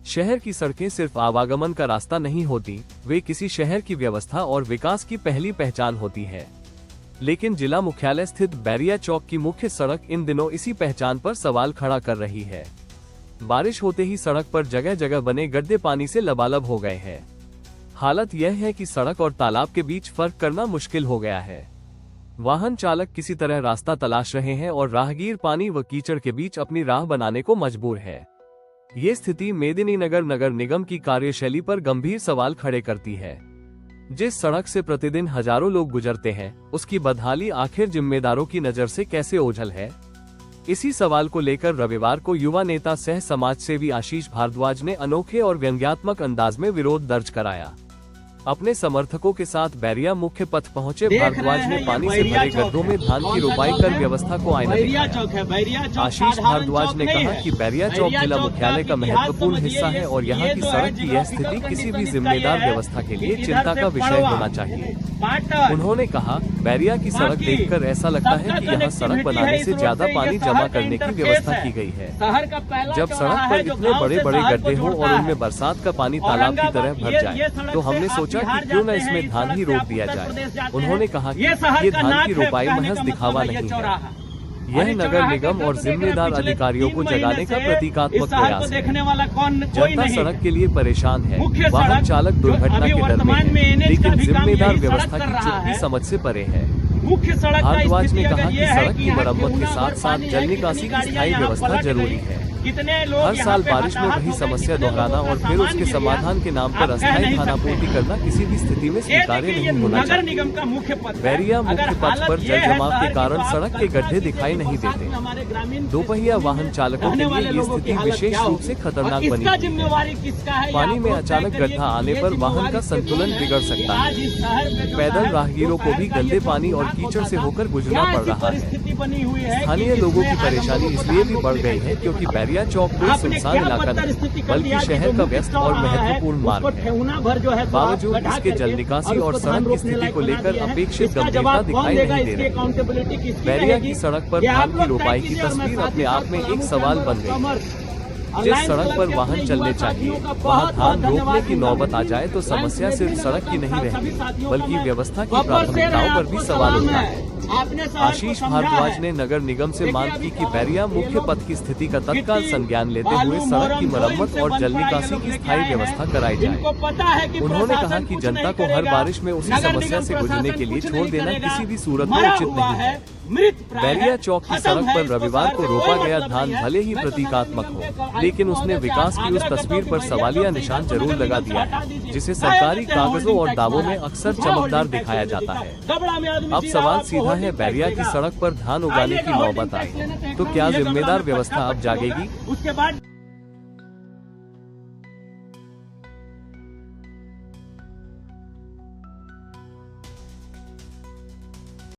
शहर की सड़कें सिर्फ आवागमन का रास्ता नहीं होती, वे किसी शहर की व्यवस्था और विकास की पहली पहचान होती है। लेकिन जिला मुख्यालय स्थित बैरिया चौक की मुख्य सड़क इन दिनों इसी पहचान पर सवाल खड़ा कर रही है। बारिश होते ही सड़क पर जगह जगह बने गड्ढे पानी से लबालब हो गए हैं। हालत यह है कि सड़क और तालाब के बीच फर्क करना मुश्किल हो गया है। वाहन चालक किसी तरह रास्ता तलाश रहे हैं और राहगीर पानी व कीचड़ के बीच अपनी राह बनाने को मजबूर है। ये स्थिति मेदिनीनगर नगर निगम की कार्यशैली पर गंभीर सवाल खड़े करती है। जिस सड़क से प्रतिदिन हजारों लोग गुजरते हैं, उसकी बदहाली आखिर जिम्मेदारों की नजर से कैसे ओझल है? इसी सवाल को लेकर रविवार को युवा नेता सह समाज सेवी आशीष भारद्वाज ने अनोखे और व्यंग्यात्मक अंदाज में विरोध दर्ज कराया। अपने समर्थकों के साथ बैरिया मुख्य पथ पहुंचे भारद्वाज ने पानी से भरे गड्ढों में धान की रोपाई कर व्यवस्था को आईना दिखाया। आशीष भारद्वाज ने कहा कि बैरिया चौक जिला मुख्यालय का महत्वपूर्ण हिस्सा है और यहाँ की सड़क की यह स्थिति किसी भी जिम्मेदार व्यवस्था के लिए चिंता का विषय होना चाहिए। उन्होंने कहा, बैरिया की सड़क देखकर ऐसा लगता है कि यहाँ सड़क बनाने से ज्यादा पानी जमा करने की व्यवस्था की गई है। जब सड़क पर इतने बड़े बड़े गड्ढे हो और उनमें बरसात का पानी तालाब की तरह भर जाए, तो हमने सोचा कि क्यों न इसमें धान ही रोप दिया जाए। उन्होंने कहा कि ये धान की रोपाई महज दिखावा नहीं है, यह नगर निगम और जिम्मेदार अधिकारियों को जगाने का प्रतीकात्मक प्रयास है। जनता सड़क के लिए परेशान है, वाहन चालक दुर्घटना के डर में है, लेकिन जिम्मेदार व्यवस्था की चुप्पी समझ से परे है। भारद्वाज ने कहा कि सड़क की मरम्मत के साथ साथ जल निकासी की स्थायी व्यवस्था जरूरी है। हर साल बारिश में वही समस्या दोहराना और फिर उसके समाधान के नाम पर अस्थायी खानापूर्ति करना किसी भी स्थिति में स्वीकार्य नहीं होना चाहिए। बैरिया मुख्य पथ पर जल जमाव के कारण सड़क के गड्ढे दिखाई नहीं देते। दोपहिया वाहन चालकों के लिए ये स्थिति विशेष रूप से खतरनाक बनी हुई है। पानी में अचानक गड्ढा आने पर वाहन का संतुलन बिगड़ सकता है। पैदल राहगीरों को भी गंदे पानी और कीचड़ से होकर गुजरना पड़ रहा है। स्थानीय लोगों की परेशानी इसलिए भी बढ़ गई है क्योंकि बैरिया चौक कोई सुनसान इलाका नहीं, बल्कि शहर का व्यस्त और महत्वपूर्ण मार्ग है। बावजूद इसके जल निकासी और सड़क की स्थिति को लेकर अपेक्षित गंभीरता दिखाई नहीं दे रही। बैरिया की सड़क पर धान की रोपाई की तस्वीर अपने आप में एक सवाल बन गई है। जिस सड़क पर वाहन चलने चाहिए, वहाँ धान रोपने की नौबत आ जाए तो समस्या सिर्फ सड़क की नहीं रहती, बल्कि व्यवस्था की प्राथमिकताओं पर भी सवाल उठता है। आशीष भारद्वाज ने नगर निगम से मांग की कि बैरिया मुख्य पथ की स्थिति का तत्काल संज्ञान लेते हुए सड़क की मरम्मत और जल निकासी की स्थायी व्यवस्था कराई जाए। उन्होंने कहा कि जनता को हर बारिश में उसी समस्या से गुजरने के लिए छोड़ देना किसी भी सूरत में उचित नहीं है। बैरिया चौक की सड़क पर रविवार को रोपा गया धान भले ही प्रतीकात्मक हो, लेकिन उसने विकास की उस तस्वीर पर सवालिया निशान जरूर लगा दिया है, जिसे सरकारी कागजों और दावों में अक्सर चमकदार दिखाया जाता है। अब सवाल सीधा है, बैरिया की सड़क पर धान उगाने की नौबत आई तो क्या जिम्मेदार व्यवस्था अब जागेगी?